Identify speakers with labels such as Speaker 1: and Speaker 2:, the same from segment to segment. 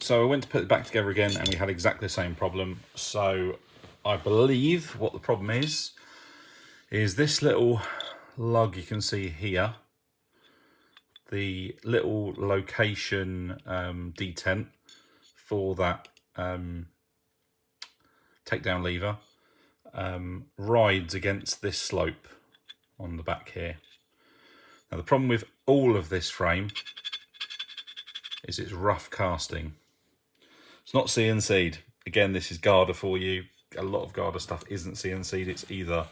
Speaker 1: So I went to put it back together again and we had exactly the same problem. So I believe what the problem is this little lug you can see here, the little location detent for that takedown lever rides against this slope on the back here. Now the problem with all of this frame is it's rough casting. It's not CNC'd. Again, this is Garda for you. A lot of Garda stuff isn't CNC'd. It's either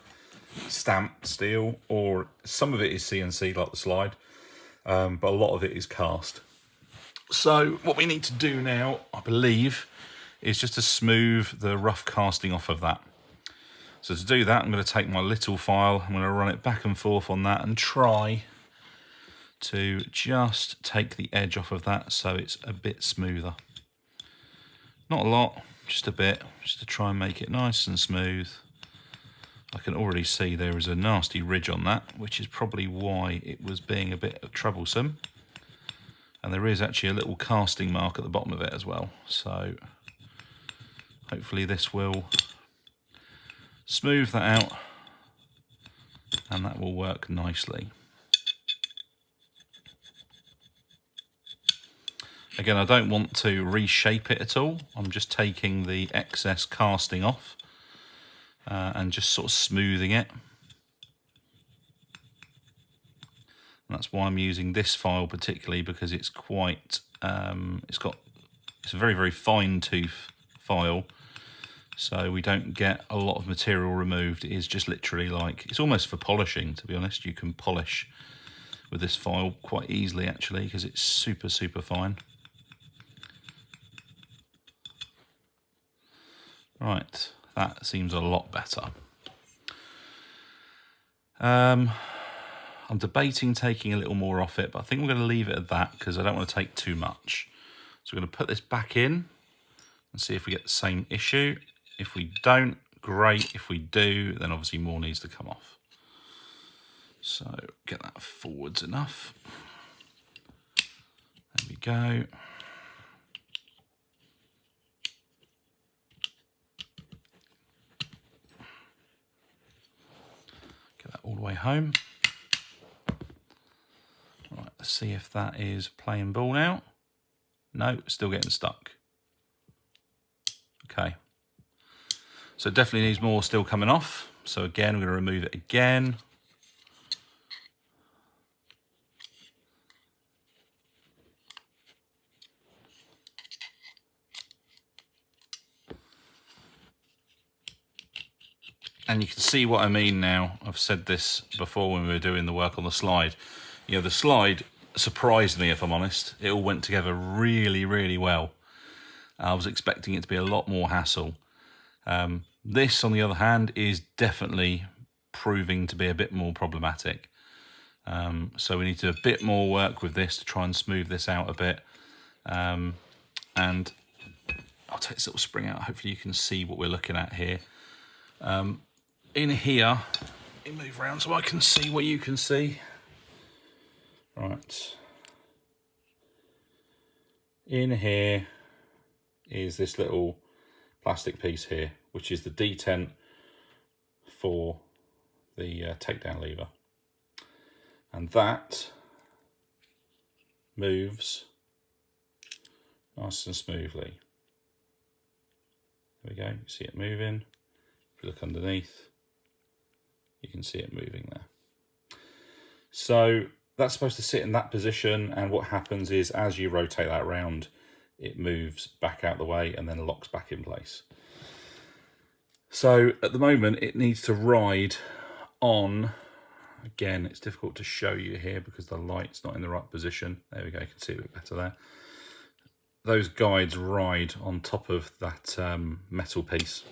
Speaker 1: stamped steel or some of it is CNC'd like the slide, but a lot of it is cast. So what we need to do now, I believe, is just to smooth the rough casting off of that. So to do that, I'm going to take my little file, I'm going to run it back and forth on that and try to just take the edge off of that so it's a bit smoother. Not a lot, just a bit, just to try and make it nice and smooth. I can already see there is a nasty ridge on that, which is probably why it was being a bit troublesome. And there is actually a little casting mark at the bottom of it as well. So hopefully this will smooth that out and that will work nicely. Again, I don't want to reshape it at all. I'm just taking the excess casting off and just sort of smoothing it. And that's why I'm using this file particularly, because it's quite, it's a very, very fine tooth file. So we don't get a lot of material removed. It is just literally like, it's almost for polishing, to be honest. You can polish with this file quite easily actually, because it's super, super fine. Right, that seems a lot better. I'm debating taking a little more off it, but I think we're going to leave it at that because I don't want to take too much. So we're going to put this back in and see if we get the same issue. If we don't, great. If we do, then obviously more needs to come off. So get that forwards enough. There we go. Get that all the way home. Right, let's see if that is playing ball now. No, still getting stuck. Okay. So it definitely needs more still coming off. So again, we're going to remove it again. And you can see what I mean now. I've said this before when we were doing the work on the slide. You know, the slide surprised me, if I'm honest. It all went together really, really well. I was expecting it to be a lot more hassle. This, on the other hand, is definitely proving to be a bit more problematic. So we need to do a bit more work with this to try and smooth this out a bit. And I'll take this little spring out. Hopefully you can see what we're looking at here. In here, let me move around so I can see what you can see. Right. In here is this little plastic piece here, which is the detent for the takedown lever. And that moves nice and smoothly. There we go, you see it moving. If you look underneath, you can see it moving there. So that's supposed to sit in that position, and what happens is as you rotate that around, it moves back out the way and then locks back in place. So at the moment it needs to ride on, again it's difficult to show you here because the light's not in the right position. There we go, you can see it a bit better there. Those guides ride on top of that metal piece.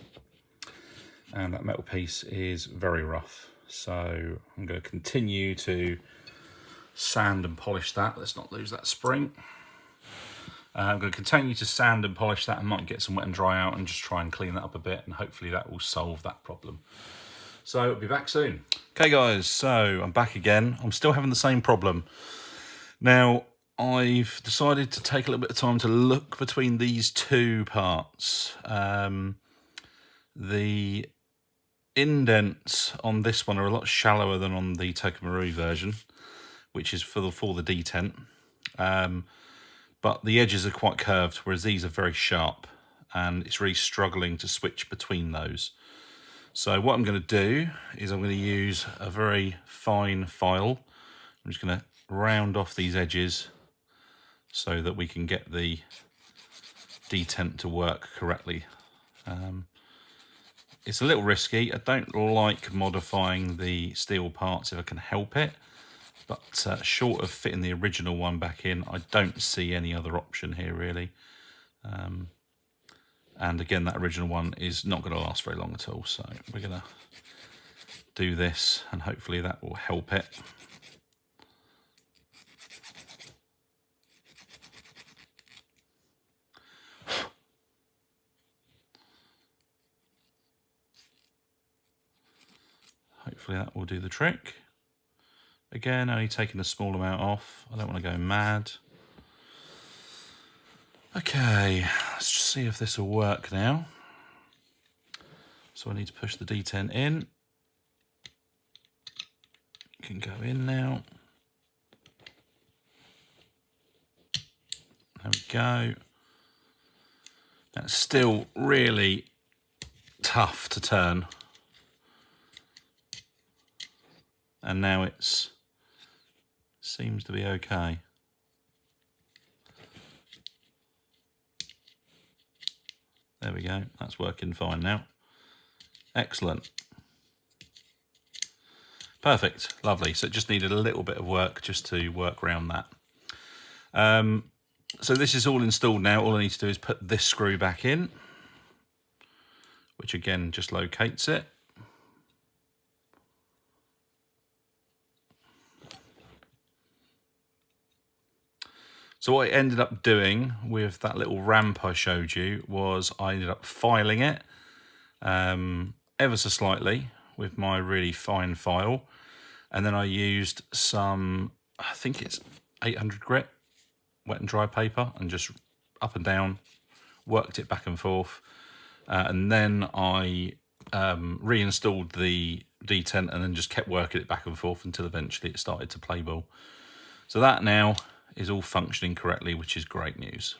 Speaker 1: And that metal piece is very rough. So I'm going to continue to sand and polish that. Let's not lose that spring. I'm going to continue to sand and polish that and might get some wet and dry out and just try and clean that up a bit, and hopefully that will solve that problem. So I'll be back soon. Okay guys, so I'm back again. I'm still having the same problem. Now, I've decided to take a little bit of time to look between these two parts. The indents on this one are a lot shallower than on the Toka Marui version, which is for the detent. But the edges are quite curved, whereas these are very sharp, and it's really struggling to switch between those. So what I'm going to do is I'm going to use a very fine file. I'm just going to round off these edges so that we can get the detent to work correctly. It's a little risky. I don't like modifying the steel parts if I can help it, but short of fitting the original one back in, I don't see any other option here really. And again, that original one is not going to last very long at all, so we're going to do this and hopefully that will help it. Hopefully that will do the trick. Again, only taking a small amount off. I don't want to go mad. Okay, let's just see if this will work now. So I need to push the detent in. It can go in now. There we go. That's still really tough to turn. And now it seems to be okay. There we go, that's working fine now. Excellent. Perfect, lovely. So it just needed a little bit of work just to work around that. So this is all installed now. All I need to do is put this screw back in, which again just locates it. So what I ended up doing with that little ramp I showed you was I ended up filing it ever so slightly with my really fine file. And then I used some, I think it's 800 grit wet and dry paper, and just up and down, worked it back and forth. And then I reinstalled the detent and then just kept working it back and forth until eventually it started to play ball. So that now is all functioning correctly, which is great news.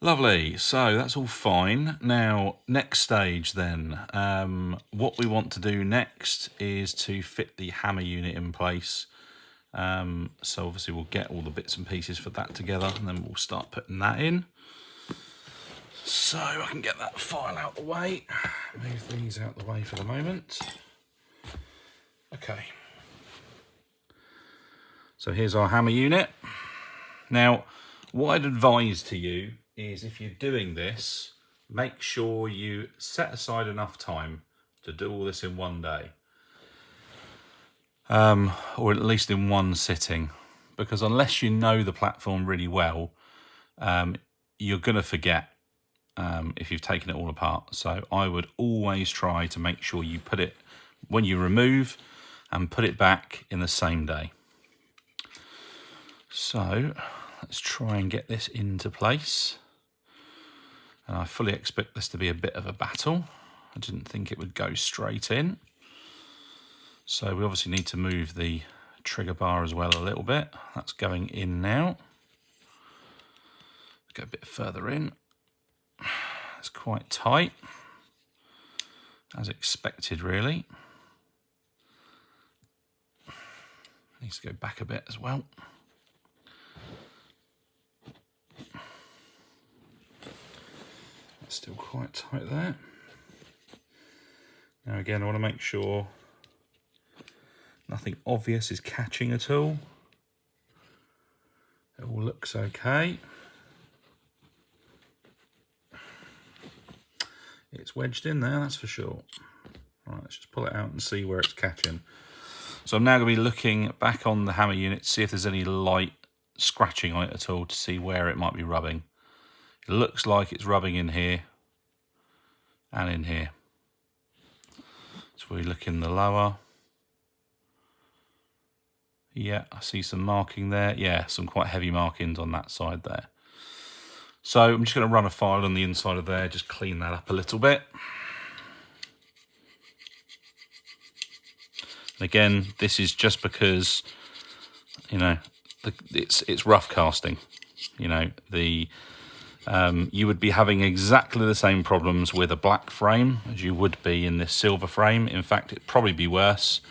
Speaker 1: Lovely, so that's all fine. Now, next stage then. What we want to do next is to fit the hammer unit in place. So obviously we'll get all the bits and pieces for that together, and then we'll start putting that in. So I can get that file out the way. Move these out the way for the moment. Okay. So here's our hammer unit. Now, what I'd advise to you is, if you're doing this, make sure you set aside enough time to do all this in one day. Or at least in one sitting. Because unless you know the platform really well, you're going to forget if you've taken it all apart. So I would always try to make sure you put it, when you remove, and put it back in the same day. So let's try and get this into place. And I fully expect this to be a bit of a battle. I didn't think it would go straight in. So we obviously need to move the trigger bar as well a little bit. That's going in now. Go a bit further in. It's quite tight, as expected really. Needs to go back a bit as well. It's still quite tight there. Now again, I want to make sure nothing obvious is catching at all. It all looks okay. It's wedged in there, that's for sure. Right, let's just pull it out and see where it's catching. So I'm now going to be looking back on the hammer unit to see if there's any light scratching on it at all, to see where it might be rubbing. It looks like it's rubbing in here and in here. So we look in the lower. Yeah, I see some marking there. Yeah, some quite heavy markings on that side there. So I'm just going to run a file on the inside of there, just clean that up a little bit. And again, this is just because, you know, it's rough casting. You know, you would be having exactly the same problems with a black frame as you would be in this silver frame. In fact, it'd probably be worse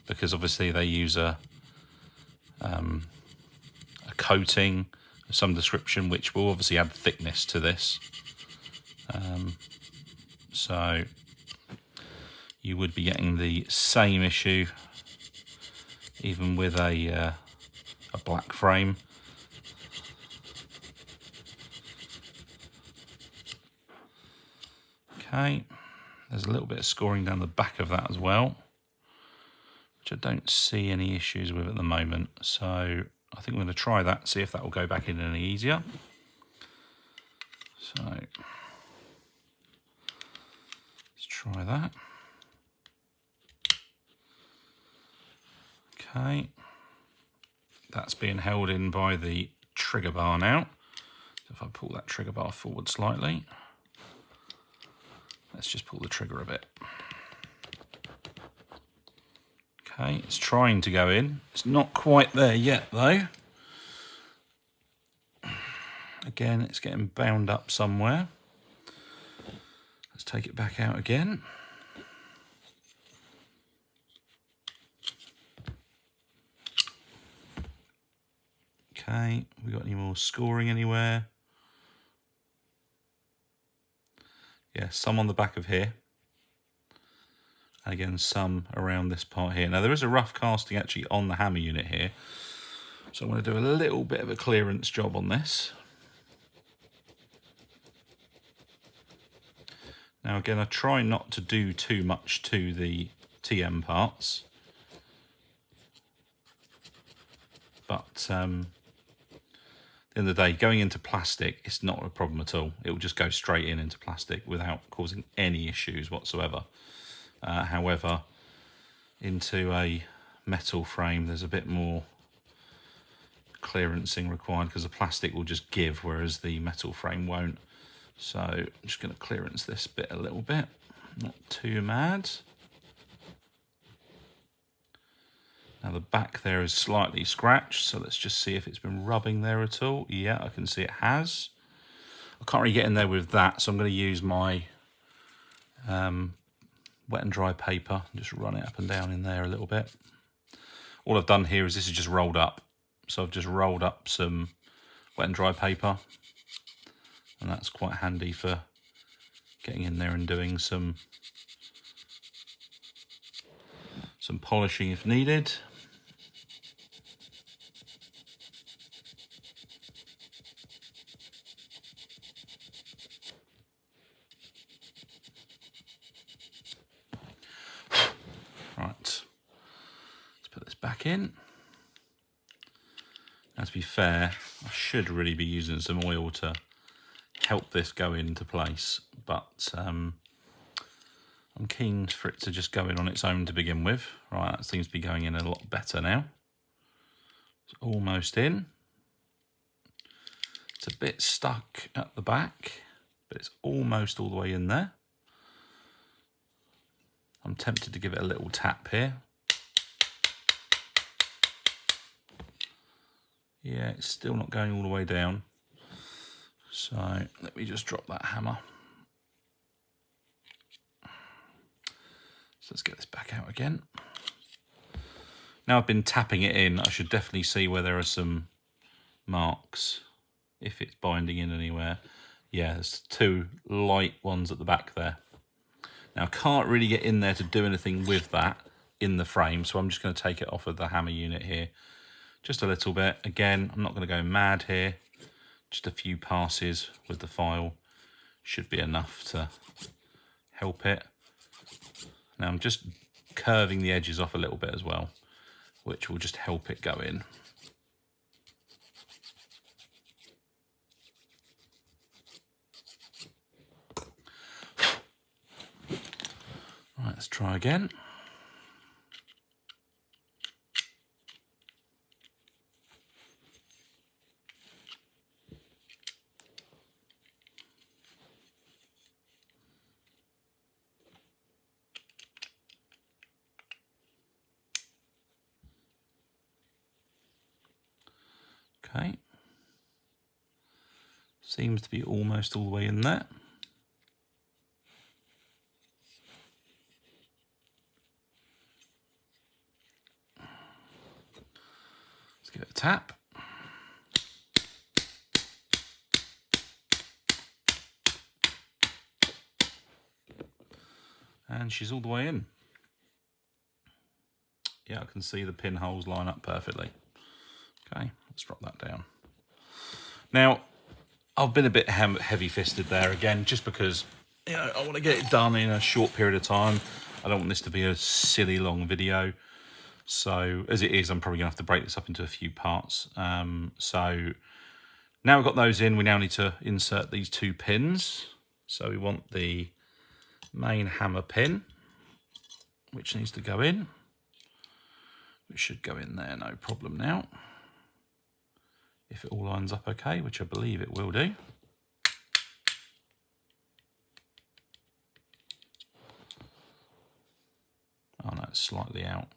Speaker 1: because obviously they use a coating of some description, which will obviously add thickness to this. So you would be getting the same issue even with a black frame. Okay, there's a little bit of scoring down the back of that as well, which I don't see any issues with at the moment. So I think we're going to try that, see if that will go back in any easier. So let's try that. Okay, that's being held in by the trigger bar now. So if I pull that trigger bar forward slightly, let's just pull the trigger a bit. Okay, it's trying to go in. It's not quite there yet though. Again, it's getting bound up somewhere. Let's take it back out again. Okay, we got any more scoring anywhere? Yeah, some on the back of here. And again, some around this part here. Now there is a rough casting actually on the hammer unit here. So I'm going to do a little bit of a clearance job on this. Now again, I try not to do too much to the TM parts. But at the end of the day, going into plastic, it's not a problem at all. It will just go straight into plastic without causing any issues whatsoever. However, into a metal frame, there's a bit more clearancing required because the plastic will just give, whereas the metal frame won't. So I'm just going to clearance this bit a little bit, not too mad. Now the back there is slightly scratched, so let's just see if it's been rubbing there at all. Yeah, I can see it has. I can't really get in there with that, so I'm going to use my wet and dry paper and just run it up and down in there a little bit. All I've done here is this is just rolled up. So I've just rolled up some wet and dry paper, and that's quite handy for getting in there and doing some polishing if needed. Right, let's put this back in. Now, to be fair, I should really be using some oil to help this go into place, but I'm keen for it to just go in on its own to begin with. Right, that seems to be going in a lot better now. It's almost in. It's a bit stuck at the back, but it's almost all the way in there. I'm tempted to give it a little tap here. Yeah, it's still not going all the way down. So let me just drop that hammer. So let's get this back out again. Now I've been tapping it in, I should definitely see where there are some marks, if it's binding in anywhere. Yeah, there's two light ones at the back there. Now I can't really get in there to do anything with that in the frame, so I'm just going to take it off of the hammer unit here. Just a little bit. Again, I'm not going to go mad here. Just a few passes with the file should be enough to help it. Now I'm just curving the edges off a little bit as well, which will just help it go in. Right, let's try again. Seems to be almost all the way in there. Let's give it a tap. And she's all the way in. Yeah, I can see the pinholes line up perfectly. Okay, let's drop that down. Now, I've been a bit heavy-fisted there again, just because, you know, I want to get it done in a short period of time. I don't want this to be a silly long video. So, as it is, I'm probably going to have to break this up into a few parts. So, now we've got those in, we now need to insert these 2 pins. So we want the main hammer pin, which needs to go in. It should go in there, no problem now. If it all lines up okay, which I believe it will do. Oh no, it's slightly out.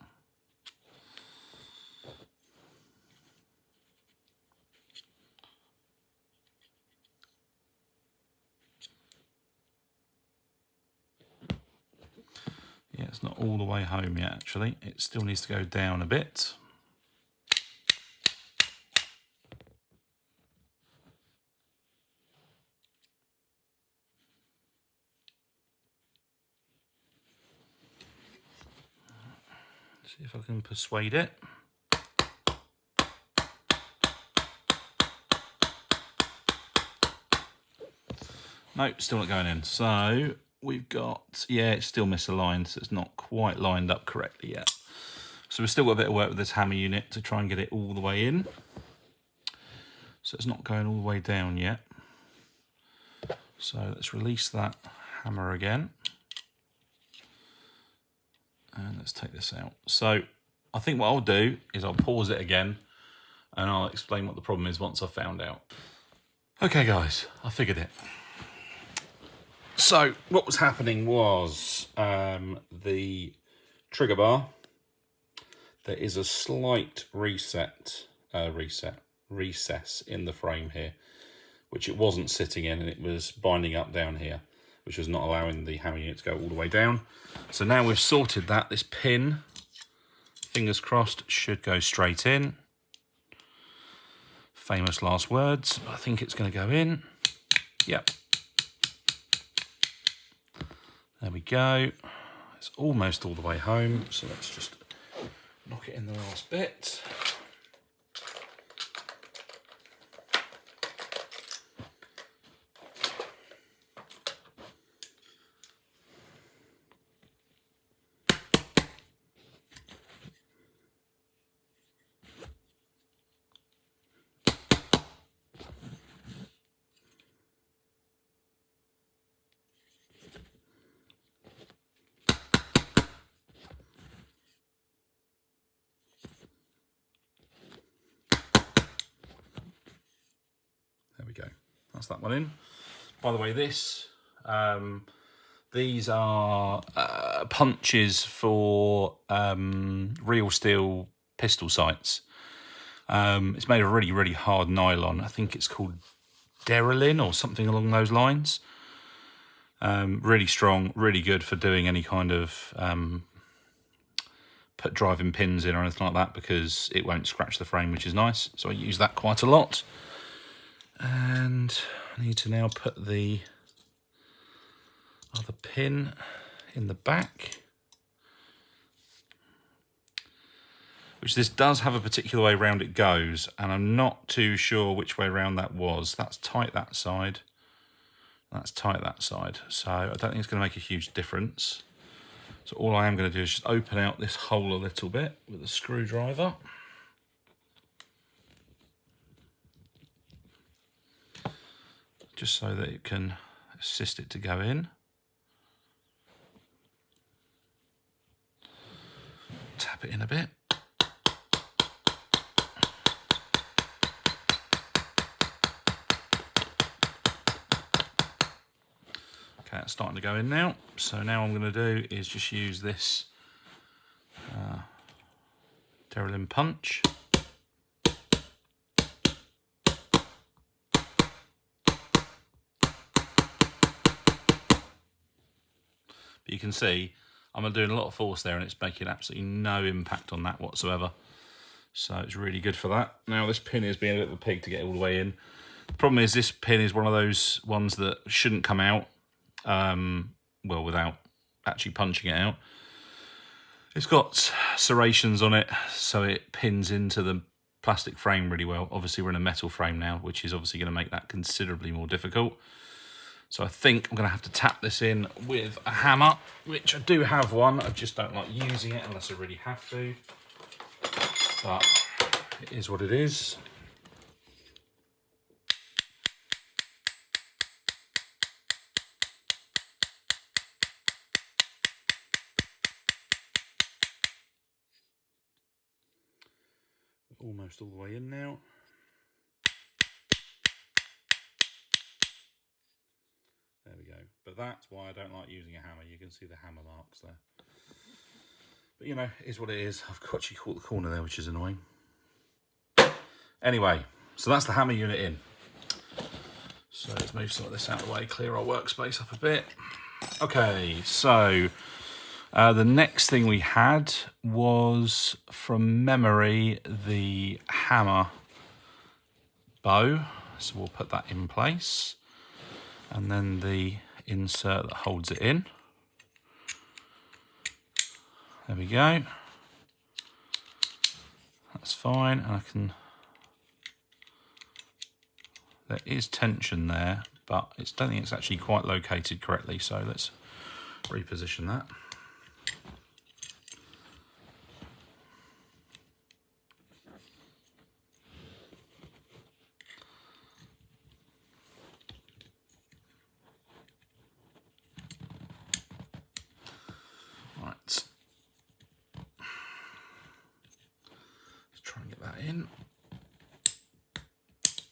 Speaker 1: Yeah, it's not all the way home yet, actually. It still needs to go down a bit. See if I can persuade it. No, still not going in. So we've got, yeah, it's still misaligned, so it's not quite lined up correctly yet. So we've still got a bit of work with this hammer unit to try and get it all the way in. So it's not going all the way down yet. So let's release that hammer again. And let's take this out. So I think what I'll do is I'll pause it again and I'll explain what the problem is once I've found out. Okay guys, I figured it. So what was happening was the trigger bar, there is a slight recess in the frame here, which it wasn't sitting in, and it was binding up down here, which was not allowing the hammer unit to go all the way down. So now we've sorted that, this pin, fingers crossed, should go straight in. Famous last words. I think it's going to go in. Yep. There we go. It's almost all the way home, so let's just knock it in the last bit. There we go. That's that one in. By the way, these are punches for real steel pistol sights. It's made of really, really hard nylon. I think it's called Derylin or something along those lines. Really strong, really good for doing any kind of put driving pins in or anything like that, because it won't scratch the frame, which is nice. So I use that quite a lot. And I need to now put the other pin in the back, which this does have a particular way round it goes, and I'm not too sure which way round that was. That's tight that side, that's tight that side, so I don't think it's going to make a huge difference. So all I am going to do is just open out this hole a little bit with a screwdriver. Just so that it can assist it to go in. Tap it in a bit. Okay, it's starting to go in now. So now what I'm going to do is just use this Derylin punch. But you can see I'm doing a lot of force there and it's making absolutely no impact on that whatsoever. So it's really good for that. Now this pin is being a bit of a pig to get all the way in. The problem is this pin is one of those ones that shouldn't come out, well, without actually punching it out. It's got serrations on it, so it pins into the plastic frame really well. Obviously we're in a metal frame now, which is obviously going to make that considerably more difficult. So I think I'm going to have to tap this in with a hammer, which I do have one. I just don't like using it unless I really have to. But it is what it is. Almost all the way in now. There we go. But that's why I don't like using a hammer. You can see the hammer marks there. But you know, it is what it is. I've actually caught the corner there, which is annoying. Anyway, so that's the hammer unit in. So let's move some of this out of the way, clear our workspace up a bit. Okay, so the next thing we had was, from memory, the hammer bow. So we'll put that in place. And then the insert that holds it in. There we go. That's fine, and I can... There is tension there, but I don't think it's actually quite located correctly, so let's reposition that. Right. Let's try and get that in.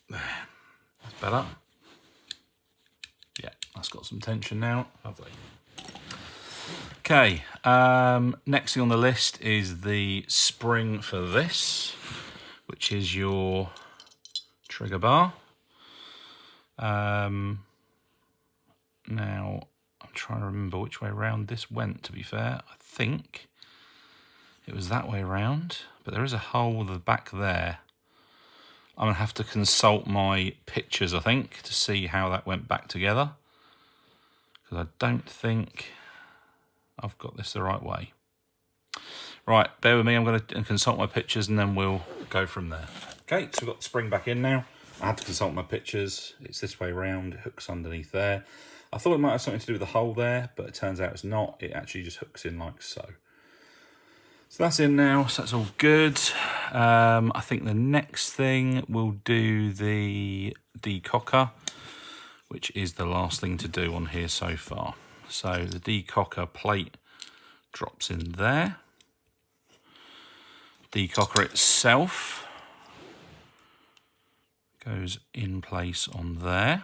Speaker 1: There. That's better. Yeah, that's got some tension now. Lovely. Okay, next thing on the list is the spring for this, which is your trigger bar. Now, I'm trying to remember which way around this went, to be fair. I think it was that way around, but there is a hole at the back there. I'm going to have to consult my pictures, I think, to see how that went back together, because I don't think I've got this the right way. Right, bear with me, I'm going to consult my pictures and then we'll go from there. Okay, so we've got the spring back in now. I had to consult my pictures. It's this way around, it hooks underneath there. I thought it might have something to do with the hole there, but it turns out it's not. It actually just hooks in like so. So that's in now, so that's all good. I think the next thing we'll do the decocker, which is the last thing to do on here so far. So the decocker plate drops in there. Decocker itself goes in place on there.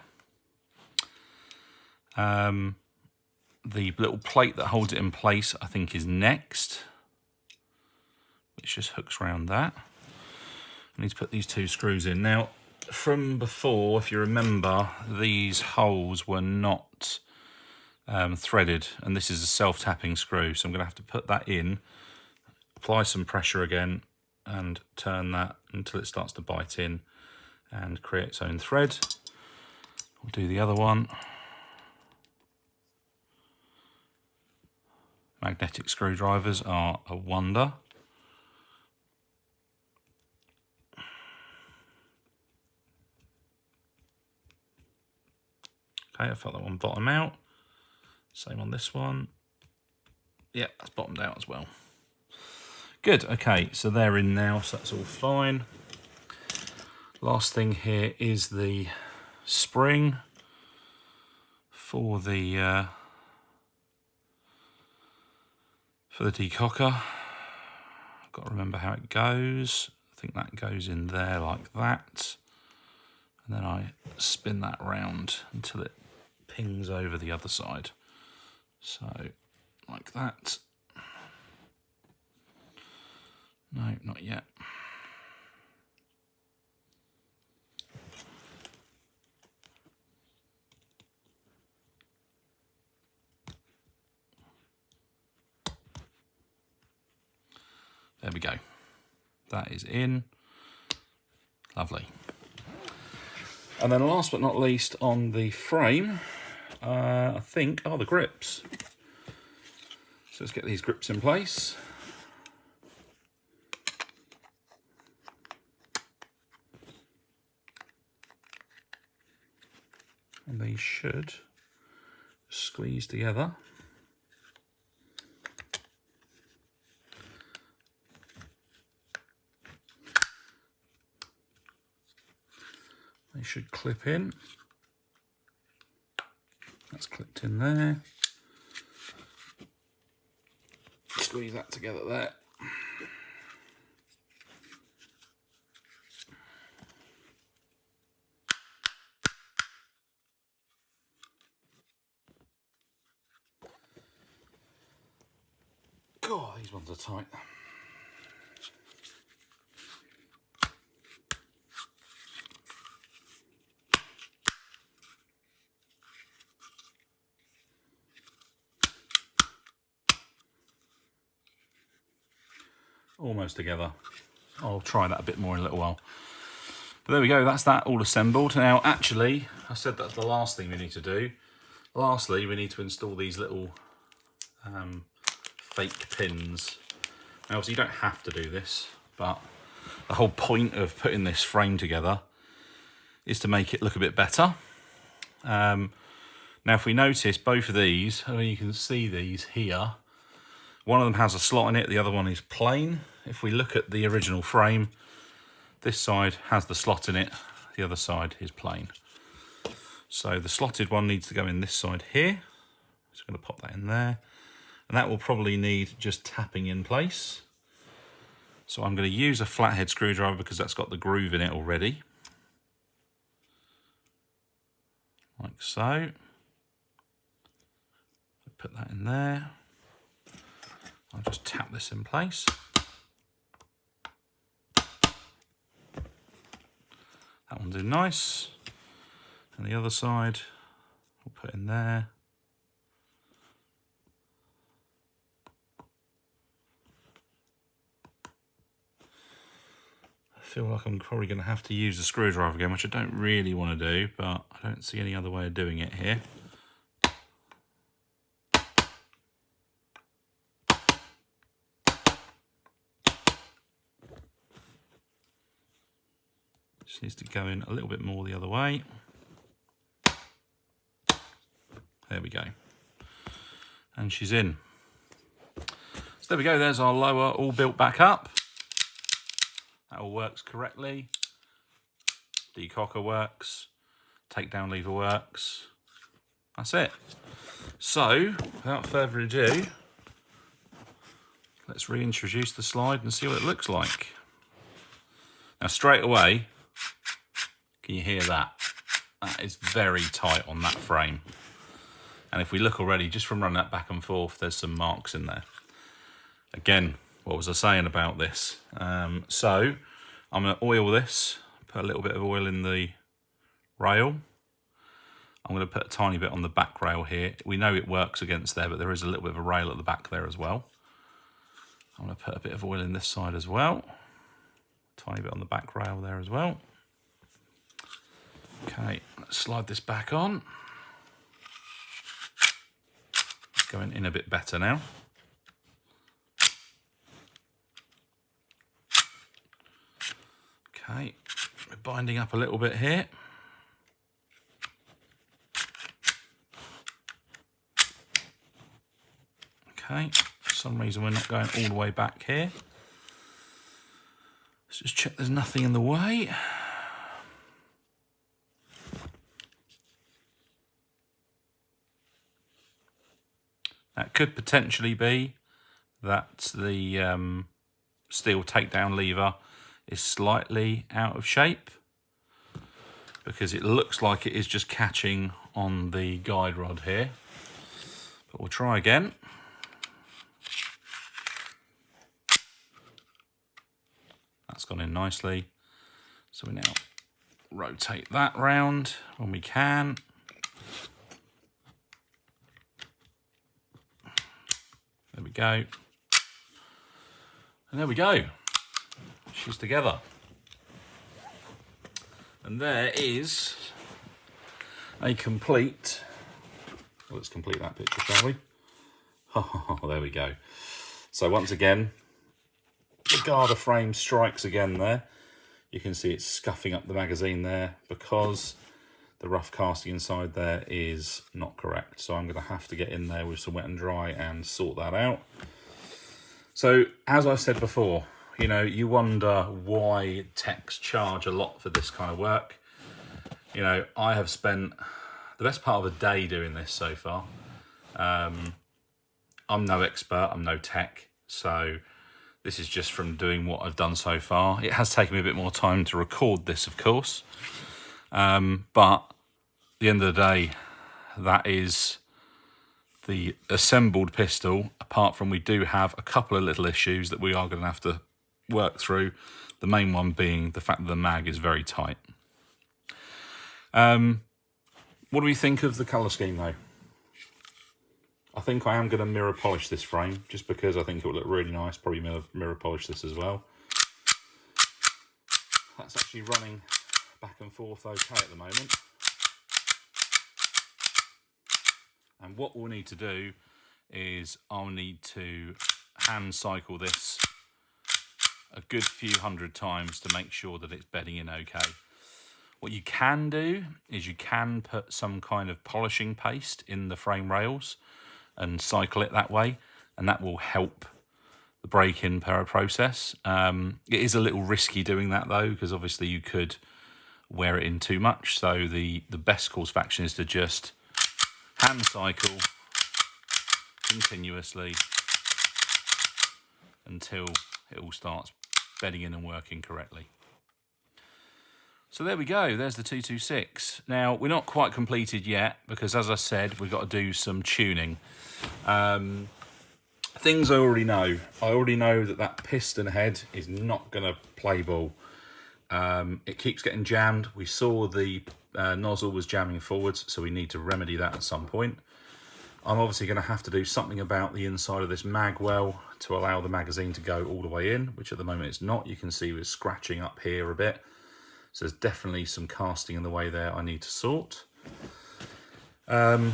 Speaker 1: The little plate that holds it in place, I think, is next, which just hooks around that. I need to put these two screws in. Now, from before, if you remember, these holes were not threaded, and this is a self-tapping screw, so I'm going to have to put that in, apply some pressure again, and turn that until it starts to bite in and create its own thread. We'll do the other one. Magnetic screwdrivers are a wonder. Okay, I felt that one bottom out. Same on this one. Yeah, that's bottomed out as well. Good, okay, so they're in now, so that's all fine. Last thing here is the spring for the decocker. I've got to remember how it goes. I think that goes in there like that. And then I spin that round until it pings over the other side. So, like that. No, not yet. That is in. Lovely. And then last but not least on the frame, I think, are the grips. So let's get these grips in place. And they should squeeze together. They should clip in. That's clipped in there. Squeeze that together there. God, these ones are tight. Almost together. I'll try that a bit more in a little while. But there we go, that's that all assembled. Now, actually, I said that's the last thing we need to do. Lastly, we need to install these little fake pins. Now, obviously, you don't have to do this, but the whole point of putting this frame together is to make it look a bit better. Now, if we notice both of these, I mean, you can see these here. One of them has a slot in it, the other one is plain. If we look at the original frame, this side has the slot in it, the other side is plain. So the slotted one needs to go in this side here. So I'm going to pop that in there. And that will probably need just tapping in place. So I'm going to use a flathead screwdriver because that's got the groove in it already. Like so. Put that in there. I'll just tap this in place. That one's in nice. And the other side, we'll put in there. I feel like I'm probably going to have to use the screwdriver again, which I don't really want to do, but I don't see any other way of doing it here. Just needs to go in a little bit more the other way. There we go. And she's in. So there we go, there's our lower all built back up. That all works correctly. Decocker works. Takedown lever works. That's it. So, without further ado, let's reintroduce the slide and see what it looks like. Now straight away, can you hear that? That is very tight on that frame. And if we look already, just from running that back and forth, there's some marks in there. Again, what was I saying about this? So I'm going to oil this, put a little bit of oil in the rail. I'm going to put a tiny bit on the back rail here. We know it works against there, but there is a little bit of a rail at the back there as well. I'm going to put a bit of oil in this side as well. Tiny bit on the back rail there as well. Okay, let's slide this back on. It's going in a bit better now. Okay, we're binding up a little bit here. Okay, for some reason we're not going all the way back here. Let's just check there's nothing in the way. That could potentially be that the steel takedown lever is slightly out of shape because it looks like it is just catching on the guide rod here. But we'll try again. That's gone in nicely. So we now rotate that round when we can. There we go. And there we go. stitches together. And there is a complete, let's complete that picture, shall we? Oh, there we go. So once again, the garter frame strikes again there. You can see it's scuffing up the magazine there because the rough casting inside there is not correct. So I'm going to have to get in there with some wet and dry and sort that out. So as I said before, you know, you wonder why techs charge a lot for this kind of work. You know, I have spent the best part of a day doing this so far. I'm no expert, I'm no tech, so this is just from doing what I've done so far. It has taken me a bit more time to record this, of course, but at the end of the day, that is the assembled pistol, apart from we do have a couple of little issues that we are going to have to work through, the main one being the fact that the mag is very tight. What do we think of the colour scheme though? I think I am going to mirror polish this frame, just because I think it will look really nice. Probably mirror polish this as well. That's actually running back and forth okay at the moment. And what we'll need to do is I'll need to hand cycle this a good few hundred times to make sure that it's bedding in okay. What you can do is you can put some kind of polishing paste in the frame rails and cycle it that way, and that will help the break-in process. It is a little risky doing that though, because obviously you could wear it in too much. So the best course of action is to just hand cycle continuously until it all starts bedding in and working correctly. So there we go, there's the 226. Now, we're not quite completed yet because, as I said, we've got to do some tuning. Things I already know. I already know that piston head is not going to play ball. It keeps getting jammed. We saw the nozzle was jamming forwards, so we need to remedy that at some point. I'm obviously going to have to do something about the inside of this mag well to allow the magazine to go all the way in, which at the moment it's not. You can see we're scratching up here a bit. So there's definitely some casting in the way there I need to sort. The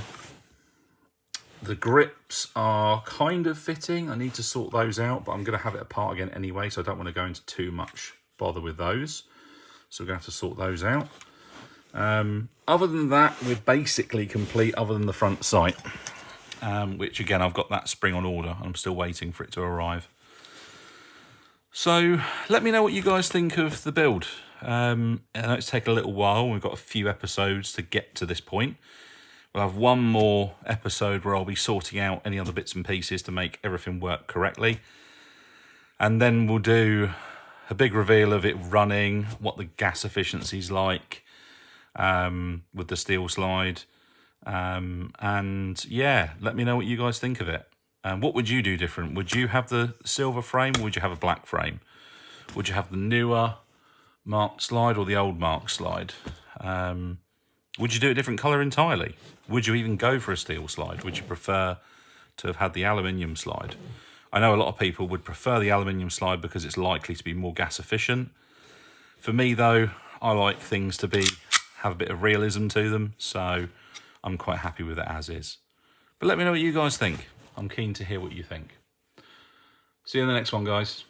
Speaker 1: grips are kind of fitting. I need to sort those out, but I'm going to have it apart again anyway, so I don't want to go into too much bother with those. So we're going to have to sort those out. Other than that, we're basically complete other than the front sight, which again, I've got that spring on order. I'm still waiting for it to arrive. So let me know what you guys think of the build. I know it's taken a little while. We've got a few episodes to get to this point. We'll have one more episode where I'll be sorting out any other bits and pieces to make everything work correctly. And then we'll do a big reveal of it running, what the gas efficiency's like with the steel slide. And yeah, let me know what you guys think of it. What would you do different? Would you have the silver frame or would you have a black frame? Would you have the newer marked slide or the old marked slide? Would you do a different colour entirely? Would you even go for a steel slide? Would you prefer to have had the aluminium slide? I know a lot of people would prefer the aluminium slide because it's likely to be more gas efficient. For me though, I like things to have a bit of realism to them, so I'm quite happy with it as is. But let me know what you guys think. I'm keen to hear what you think. See you in the next one, guys.